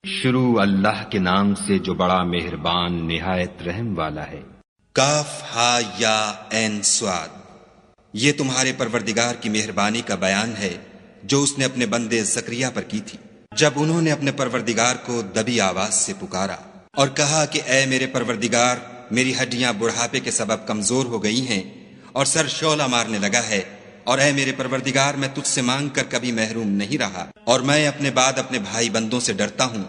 شروع اللہ کے نام سے جو بڑا مہربان نہایت رحم والا ہے۔ کاف ہا یا عین صاد، یہ تمہارے پروردگار کی مہربانی کا بیان ہے جو اس نے اپنے بندے زکریا پر کی تھی، جب انہوں نے اپنے پروردگار کو دبی آواز سے پکارا اور کہا کہ اے میرے پروردگار، میری ہڈیاں بڑھاپے کے سبب کمزور ہو گئی ہیں اور سر شعلہ مارنے لگا ہے، اور اے میرے پروردگار میں تجھ سے مانگ کر کبھی محروم نہیں رہا، اور میں اپنے بعد اپنے بھائی بندوں سے ڈرتا ہوں،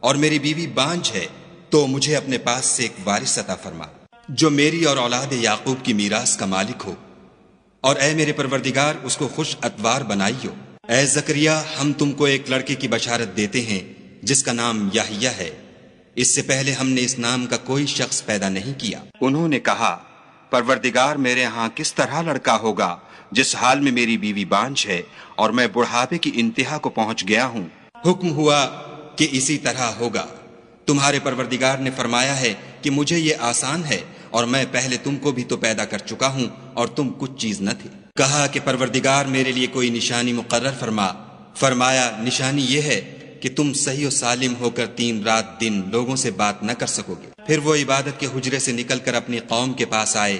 اور میری بیوی بانجھ ہے، تو مجھے اپنے پاس سے ایک وارث عطا فرما جو میری اور اولاد یعقوب کی میراث کا مالک ہو، اور اے میرے پروردگار اس کو خوش اتوار بنائیو۔ اے زکریا، ہم تم کو ایک لڑکے کی بشارت دیتے ہیں جس کا نام یحییٰ ہے، اس سے پہلے ہم نے اس نام کا کوئی شخص پیدا نہیں کیا۔ انہوں نے کہا، پروردگار میرے ہاں کس طرح لڑکا ہوگا جس حال میں میری بیوی بانجھ ہے اور میں بڑھاپے کی انتہا کو پہنچ گیا ہوں۔ حکم ہوا کہ اسی طرح ہوگا۔ تمہارے پروردگار نے فرمایا ہے کہ مجھے یہ آسان ہے، اور میں پہلے تم کو بھی تو پیدا کر چکا ہوں اور تم کچھ چیز نہ تھے۔ کہا کہ پروردگار میرے لیے کوئی نشانی مقرر فرما۔ فرمایا، نشانی یہ ہے کہ تم صحیح و سالم ہو کر 3 رات دن لوگوں سے بات نہ کر سکو گے۔ پھر وہ عبادت کے حجرے سے نکل کر اپنی قوم کے پاس آئے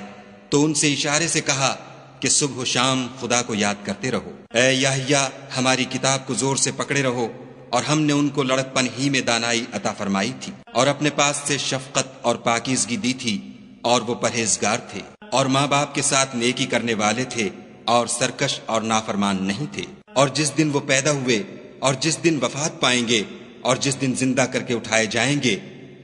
تو ان سے اشارے سے کہا کہ صبح و شام خدا کو یاد کرتے رہو۔ اے یحییٰ، ہماری کتاب کو زور سے پکڑے رہو، اور ہم نے ان کو لڑکپن ہی میں دانائی عطا فرمائی تھی، اور اپنے پاس سے شفقت اور پاکیزگی دی تھی، اور وہ پرہیزگار تھے، اور ماں باپ کے ساتھ نیکی کرنے والے تھے، اور سرکش اور نافرمان نہیں تھے۔ اور جس دن وہ پیدا ہوئے، اور جس دن وفات پائیں گے، اور جس دن زندہ کر کے اٹھائے جائیں گے،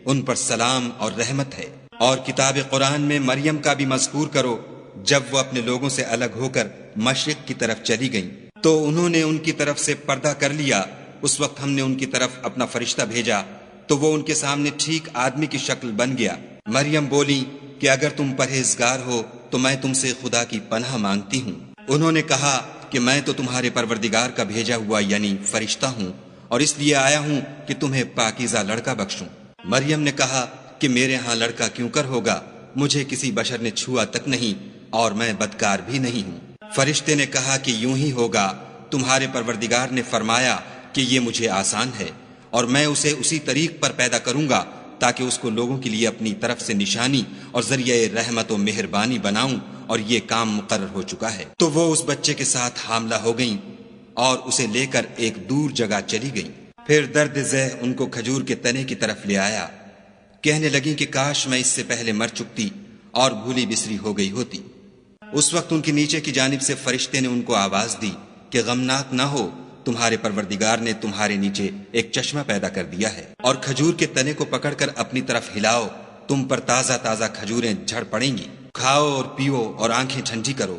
ان پر سلام اور رحمت ہے۔ اور کتاب قرآن میں مریم کا بھی مذکور کرو، جب وہ اپنے لوگوں سے الگ ہو کر مشرق کی طرف چلی گئیں تو انہوں نے ان کی طرف سے پردہ کر لیا۔ اس وقت ہم نے ان کی طرف اپنا فرشتہ بھیجا تو وہ ان کے سامنے ٹھیک آدمی کی شکل بن گیا۔ مریم بولی کہ اگر تم پرہیزگار ہو تو میں تم سے خدا کی پناہ مانگتی ہوں۔ انہوں نے کہا کہ میں تو تمہارے پروردگار کا بھیجا ہوا یعنی فرشتہ ہوں، اور اس لیے آیا ہوں کہ تمہیں پاکیزہ لڑکا بخشوں۔ مریم نے کہا کہ میرے ہاں لڑکا کیوں کر ہوگا، مجھے کسی بشر نے چھوا تک نہیں، اور میں بدکار بھی نہیں ہوں۔ فرشتے نے کہا کہ یوں ہی ہوگا، تمہارے پروردگار نے فرمایا کہ یہ مجھے آسان ہے، اور میں اسے اسی طریق پر پیدا کروں گا تاکہ اس کو لوگوں کے لیے اپنی طرف سے نشانی اور ذریعہ رحمت و مہربانی بناؤں، اور یہ کام مقرر ہو چکا ہے۔ تو وہ اس بچے کے ساتھ حاملہ ہو گئیں اور اسے لے کر ایک دور جگہ چلی گئیں۔ پھر درد ذہ ان کو کھجور کے تنے کی طرف لے آیا، کہنے لگیں کہ کاش میں اس سے پہلے مر چکتی اور بھولی بسری ہو گئی ہوتی۔ اس وقت ان کے نیچے کی جانب سے فرشتے نے ان کو آواز دی کہ غمناک نہ ہو، تمہارے پروردگار نے تمہارے نیچے ایک چشمہ پیدا کر دیا ہے، اور کھجور کے تنے کو پکڑ کر اپنی طرف ہلاؤ، تم پر تازہ تازہ کھجوریں جھڑ پڑیں گی، کھاؤ اور پیو اور آنکھیں ٹھنڈی کرو۔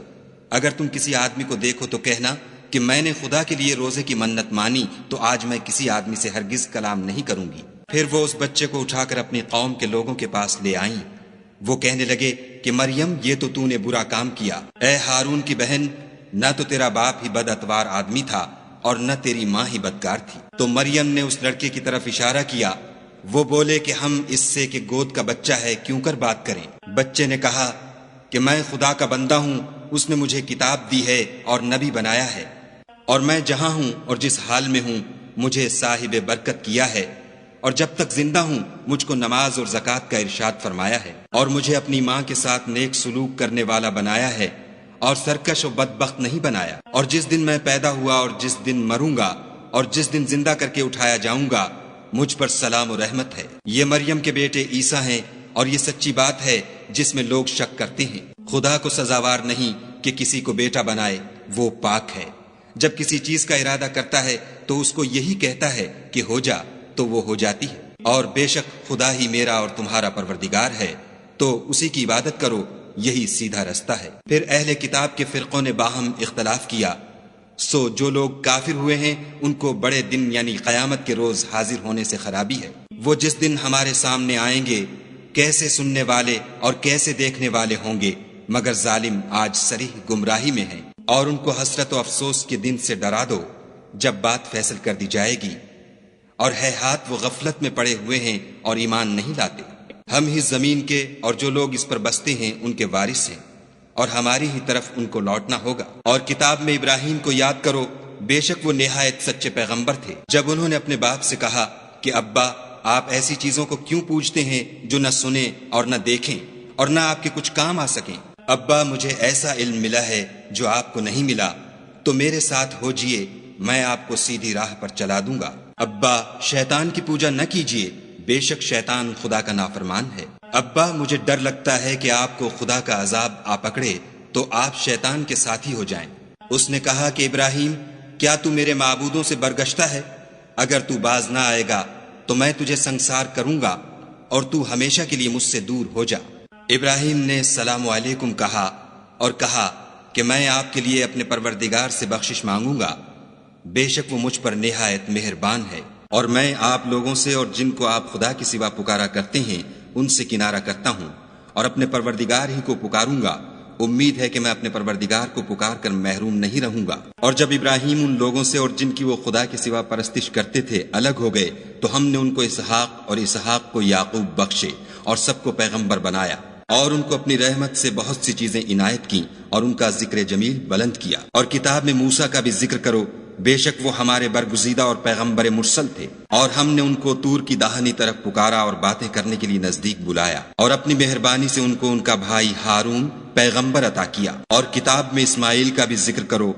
اگر تم کسی آدمی کو دیکھو تو کہنا کہ میں نے خدا کے لیے روزے کی منت مانی، تو آج میں کسی آدمی سے ہرگز کلام نہیں کروں گی۔ پھر وہ اس بچے کو اٹھا کر اپنی قوم کے لوگوں کے پاس لے آئیں۔ وہ کہنے لگے کہ مریم، یہ تو نے برا کام کیا۔ اے ہارون کی بہن، نہ تو تیرا باپ ہی بد اتوار آدمی تھا اور نہ تیری ماں ہی بدکار تھی۔ تو مریم نے اس لڑکے کی طرف اشارہ کیا۔ وہ بولے کہ ہم اس سے کہ گود کا بچہ ہے کیوں کر بات کریں۔ بچے نے کہا کہ میں خدا کا بندہ ہوں، اس نے مجھے کتاب دی ہے اور نبی بنایا ہے، اور میں جہاں ہوں اور جس حال میں ہوں مجھے صاحب برکت کیا ہے، اور جب تک زندہ ہوں مجھ کو نماز اور زکوٰۃ کا ارشاد فرمایا ہے، اور مجھے اپنی ماں کے ساتھ نیک سلوک کرنے والا بنایا ہے، اور سرکش و بدبخت نہیں بنایا۔ اور جس دن میں پیدا ہوا اور جس دن مروں گا اور جس دن زندہ کر کے اٹھایا جاؤں گا، مجھ پر سلام و رحمت ہے۔ یہ مریم کے بیٹے عیسیٰ ہیں، اور یہ سچی بات ہے جس میں لوگ شک کرتے ہیں۔ خدا کو سزاوار نہیں کہ کسی کو بیٹا بنائے، وہ پاک ہے۔ جب کسی چیز کا ارادہ کرتا ہے تو اس کو یہی کہتا ہے کہ ہو جا، تو وہ ہو جاتی ہے۔ اور بے شک خدا ہی میرا اور تمہارا پروردگار ہے، تو اسی کی عبادت کرو، یہی سیدھا رستہ ہے۔ پھر اہل کتاب کے فرقوں نے باہم اختلاف کیا، سو جو لوگ کافر ہوئے ہیں ان کو بڑے دن یعنی قیامت کے روز حاضر ہونے سے خرابی ہے۔ وہ جس دن ہمارے سامنے آئیں گے کیسے سننے والے اور کیسے دیکھنے والے ہوں گے، مگر ظالم آج صریح گمراہی میں ہیں۔ اور ان کو حسرت و افسوس کے دن سے ڈرا دو جب بات فیصل کر دی جائے گی، اور ہے ہاتھ وہ غفلت میں پڑے ہوئے ہیں اور ایمان نہیں لاتے۔ ہم ہی زمین کے اور جو لوگ اس پر بستے ہیں ان کے وارث ہیں، اور ہماری ہی طرف ان کو لوٹنا ہوگا۔ اور کتاب میں ابراہیم کو یاد کرو، بے شک وہ نہایت سچے پیغمبر تھے۔ جب انہوں نے اپنے باپ سے کہا کہ ابا آپ ایسی چیزوں کو کیوں پوجتے ہیں جو نہ سنیں اور نہ دیکھیں اور نہ آپ کے کچھ کام آ سکیں؟ ابا مجھے ایسا علم ملا ہے جو آپ کو نہیں ملا، تو میرے ساتھ ہو جئے، میں آپ کو سیدھی راہ پر چلا دوں گا۔ ابا شیطان کی پوجا نہ کیجیے، بے شک شیطان خدا کا نافرمان ہے۔ ابا مجھے ڈر لگتا ہے کہ آپ کو خدا کا عذاب آ پکڑے تو آپ شیطان کے ساتھی ہو جائیں۔ اس نے کہا کہ ابراہیم، کیا تو میرے معبودوں سے برگشتہ ہے؟ اگر تو باز نہ آئے گا تو میں تجھے سنسار کروں گا اور تو ہمیشہ کے لیے مجھ سے دور ہو جا۔ ابراہیم نے السلام علیکم کہا اور کہا کہ میں آپ کے لیے اپنے پروردگار سے بخشش مانگوں گا، بے شک وہ مجھ پر نہایت مہربان ہے، اور میں آپ لوگوں سے اور جن کو آپ خدا کے سوا پکارا کرتے ہیں ان سے کنارہ کرتا ہوں اور اپنے پروردگار ہی کو پکاروں گا۔ امید ہے کہ میں اپنے پروردگار کو پکار کر محروم نہیں رہوں گا۔ اور جب ابراہیم ان لوگوں سے اور جن کی وہ خدا کے سوا پرستش کرتے تھے الگ ہو گئے تو ہم نے ان کو اسحاق اور اسحاق کو یعقوب بخشے اور سب کو پیغمبر بنایا، اور ان کو اپنی رحمت سے بہت سی چیزیں عنایت کی اور ان کا ذکر جمیل بلند کیا۔ اور کتاب میں موسیٰ کا بھی ذکر کرو، بے شک وہ ہمارے برگزیدہ اور پیغمبر مرسل تھے، اور ہم نے ان کو طور کی داہنی طرف پکارا اور باتیں کرنے کے لیے نزدیک بلایا، اور اپنی مہربانی سے ان کو ان کا بھائی ہارون پیغمبر عطا کیا۔ اور کتاب میں اسماعیل کا بھی ذکر کرو،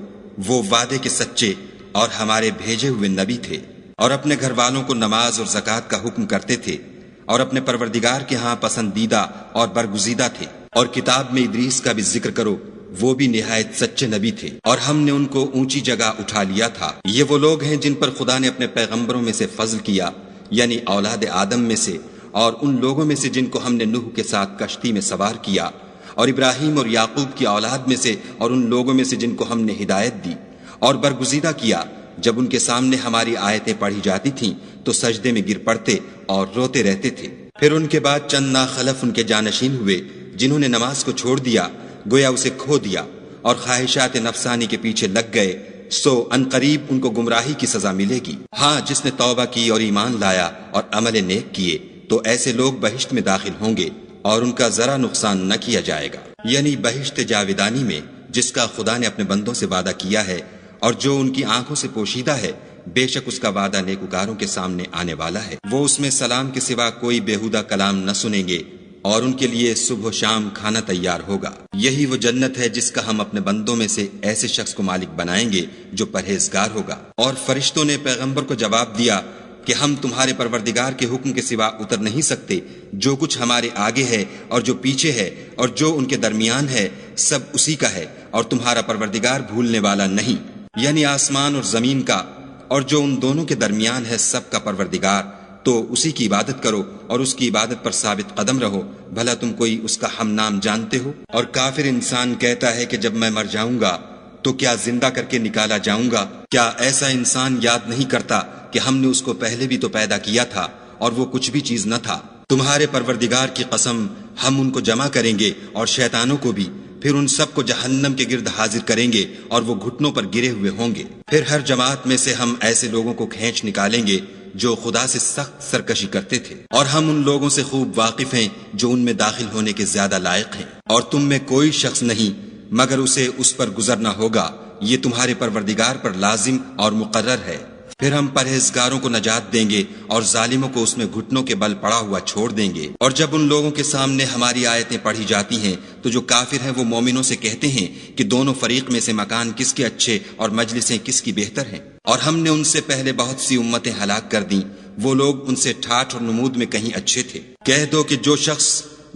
وہ وعدے کے سچے اور ہمارے بھیجے ہوئے نبی تھے، اور اپنے گھر والوں کو نماز اور زکوٰۃ کا حکم کرتے تھے، اور اپنے پروردگار کے ہاں پسندیدہ اور برگزیدہ تھے۔ اور کتاب میں ادریس کا بھی ذکر کرو، وہ بھی نہایت سچے نبی تھے، اور ہم نے ان کو اونچی جگہ اٹھا لیا تھا۔ یہ وہ لوگ ہیں جن پر خدا نے اپنے پیغمبروں میں سے فضل کیا، یعنی اولاد آدم میں سے، اور ان لوگوں میں سے جن کو ہم نے نوح کے ساتھ کشتی میں سوار کیا، اور ابراہیم اور یعقوب کی اولاد میں سے، اور ان لوگوں میں سے جن کو ہم نے ہدایت دی اور برگزیدہ کیا۔ جب ان کے سامنے ہماری آیتیں پڑھی جاتی تھیں تو سجدے میں گر پڑتے اور روتے رہتے تھے۔ پھر ان کے بعد چند ناخلف ان کے جانشین ہوئے جنہوں نے نماز کو چھوڑ دیا، گویا اسے کھو دیا، اور خواہشات نفسانی کے پیچھے لگ گئے، سو عنقریب ان کو گمراہی کی سزا ملے گی۔ ہاں، جس نے توبہ کی اور ایمان لایا اور عمل نیک کیے تو ایسے لوگ بہشت میں داخل ہوں گے اور ان کا ذرا نقصان نہ کیا جائے گا، یعنی بہشت جاودانی میں جس کا خدا نے اپنے بندوں سے وعدہ کیا ہے اور جو ان کی آنکھوں سے پوشیدہ ہے، بے شک اس کا وعدہ نیکوکاروں کے سامنے آنے والا ہے۔ وہ اس میں سلام کے سوا کوئی بیہودہ کلام نہ سنیں گے، اور ان کے لیے صبح و شام کھانا تیار ہوگا۔ یہی وہ جنت ہے جس کا ہم اپنے بندوں میں سے ایسے شخص کو مالک بنائیں گے جو پرہیزگار ہوگا۔ اور فرشتوں نے پیغمبر کو جواب دیا کہ ہم تمہارے پروردگار کے حکم کے سوا اتر نہیں سکتے، جو کچھ ہمارے آگے ہے اور جو پیچھے ہے اور جو ان کے درمیان ہے سب اسی کا ہے، اور تمہارا پروردگار بھولنے والا نہیں، یعنی آسمان اور زمین کا اور جو ان دونوں کے درمیان ہے سب کا پروردگار۔ تو اسی کی عبادت کرو اور اس کی عبادت پر ثابت قدم رہو، بھلا تم کوئی اس کا ہم نام جانتے ہو؟ اور کافر انسان کہتا ہے کہ جب میں مر جاؤں گا تو کیا زندہ کر کے نکالا جاؤں گا؟ کیا ایسا انسان یاد نہیں کرتا کہ ہم نے اس کو پہلے بھی تو پیدا کیا تھا اور وہ کچھ بھی چیز نہ تھا؟ تمہارے پروردگار کی قسم، ہم ان کو جمع کریں گے اور شیطانوں کو بھی، پھر ان سب کو جہنم کے گرد حاضر کریں گے اور وہ گھٹنوں پر گرے ہوئے ہوں گے۔ پھر ہر جماعت میں سے ہم ایسے لوگوں کو کھینچ نکالیں گے جو خدا سے سخت سرکشی کرتے تھے، اور ہم ان لوگوں سے خوب واقف ہیں جو ان میں داخل ہونے کے زیادہ لائق ہیں، اور تم میں کوئی شخص نہیں مگر اسے اس پر گزرنا ہوگا، یہ تمہارے پروردگار پر لازم اور مقرر ہے۔ پھر ہم پرہیزگاروں کو نجات دیں گے اور ظالموں کو اس میں گھٹنوں کے بل پڑا ہوا چھوڑ دیں گے۔ اور جب ان لوگوں کے سامنے ہماری آیتیں پڑھی جاتی ہیں تو جو کافر ہیں وہ مومنوں سے کہتے ہیں کہ دونوں فریق میں سے مکان کس کے اچھے اور مجلسیں کس کی بہتر ہیں، اور ہم نے ان سے پہلے بہت سی امتیں ہلاک کر دیں، وہ لوگ ان سے ٹھاٹھ اور نمود میں کہیں اچھے تھے۔ کہہ دو کہ جو شخص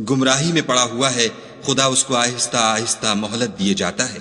گمراہی میں پڑا ہوا ہے خدا اس کو آہستہ آہستہ مہلت دیے جاتا ہے،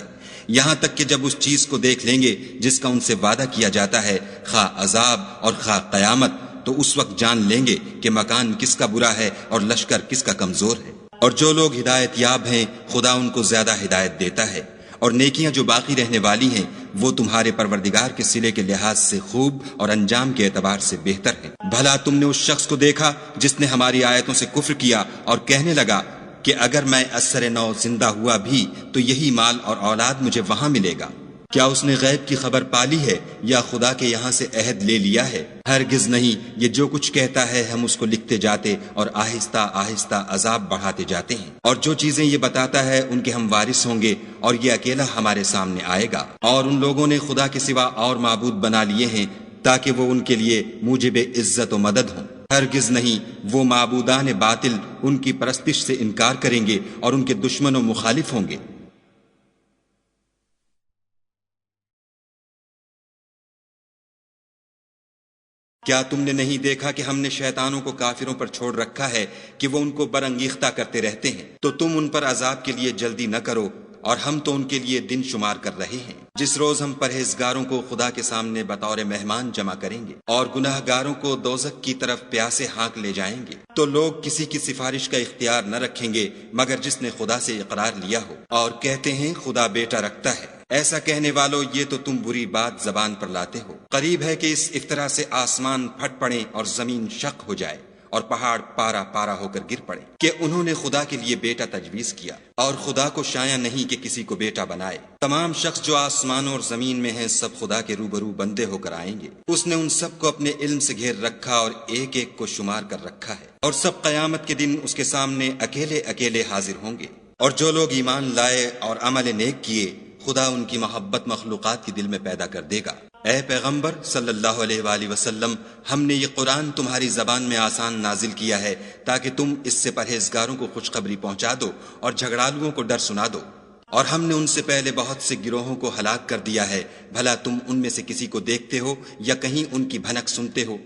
یہاں تک کہ جب اس چیز کو دیکھ لیں گے جس کا ان سے وعدہ کیا جاتا ہے، خواہ عذاب اور خواہ قیامت، تو اس وقت جان لیں گے کہ مکان کس کا برا ہے اور لشکر کس کا کمزور ہے۔ اور جو لوگ ہدایت یاب ہیں خدا ان کو زیادہ ہدایت دیتا ہے، اور نیکیاں جو باقی رہنے والی ہیں وہ تمہارے پروردگار کے صلے کے لحاظ سے خوب اور انجام کے اعتبار سے بہتر ہیں۔ بھلا تم نے اس شخص کو دیکھا جس نے ہماری آیتوں سے کفر کیا اور کہنے لگا کہ اگر میں اثر نو زندہ ہوا بھی تو یہی مال اور اولاد مجھے وہاں ملے گا؟ کیا اس نے غیب کی خبر پالی ہے یا خدا کے یہاں سے عہد لے لیا ہے؟ ہرگز نہیں، یہ جو کچھ کہتا ہے ہم اس کو لکھتے جاتے اور آہستہ آہستہ عذاب بڑھاتے جاتے ہیں، اور جو چیزیں یہ بتاتا ہے ان کے ہم وارث ہوں گے، اور یہ اکیلا ہمارے سامنے آئے گا۔ اور ان لوگوں نے خدا کے سوا اور معبود بنا لیے ہیں تاکہ وہ ان کے لیے موجب عزت و مدد ہوں۔ ہرگز نہیں، وہ معبودان باطل ان کی پرستش سے انکار کریں گے اور ان کے دشمن و مخالف ہوں گے۔ کیا تم نے نہیں دیکھا کہ ہم نے شیطانوں کو کافروں پر چھوڑ رکھا ہے کہ وہ ان کو برانگیختہ کرتے رہتے ہیں؟ تو تم ان پر عذاب کے لیے جلدی نہ کرو، اور ہم تو ان کے لیے دن شمار کر رہے ہیں، جس روز ہم پرہیزگاروں کو خدا کے سامنے بطور مہمان جمع کریں گے اور گناہ گاروں کو دوزخ کی طرف پیاسے ہانک لے جائیں گے۔ تو لوگ کسی کی سفارش کا اختیار نہ رکھیں گے مگر جس نے خدا سے اقرار لیا ہو، اور کہتے ہیں خدا بیٹا رکھتا ہے۔ ایسا کہنے والو، یہ تو تم بری بات زبان پر لاتے ہو۔ قریب ہے کہ اس افطرا سے آسمان پھٹ پڑیں اور زمین شق ہو جائے اور پہاڑ پارا پارا ہو کر گر پڑے کہ انہوں نے خدا کے لیے بیٹا تجویز کیا، اور خدا کو شایع نہیں کہ کسی کو بیٹا بنائے۔ تمام شخص جو آسمانوں اور زمین میں ہیں سب خدا کے روبرو بندے ہو کر آئیں گے۔ اس نے ان سب کو اپنے علم سے گھیر رکھا اور ایک ایک کو شمار کر رکھا ہے، اور سب قیامت کے دن اس کے سامنے اکیلے اکیلے حاضر ہوں گے۔ اور جو لوگ ایمان لائے اور عمل نیک کیے، خدا ان کی محبت مخلوقات کے دل میں پیدا کر دے گا۔ اے پیغمبر صلی اللہ علیہ وآلہ وسلم، ہم نے یہ قرآن تمہاری زبان میں آسان نازل کیا ہے تاکہ تم اس سے پرہیزگاروں کو خوشخبری پہنچا دو اور جھگڑالوؤں کو ڈر سنا دو۔ اور ہم نے ان سے پہلے بہت سے گروہوں کو ہلاک کر دیا ہے، بھلا تم ان میں سے کسی کو دیکھتے ہو یا کہیں ان کی بھنک سنتے ہو؟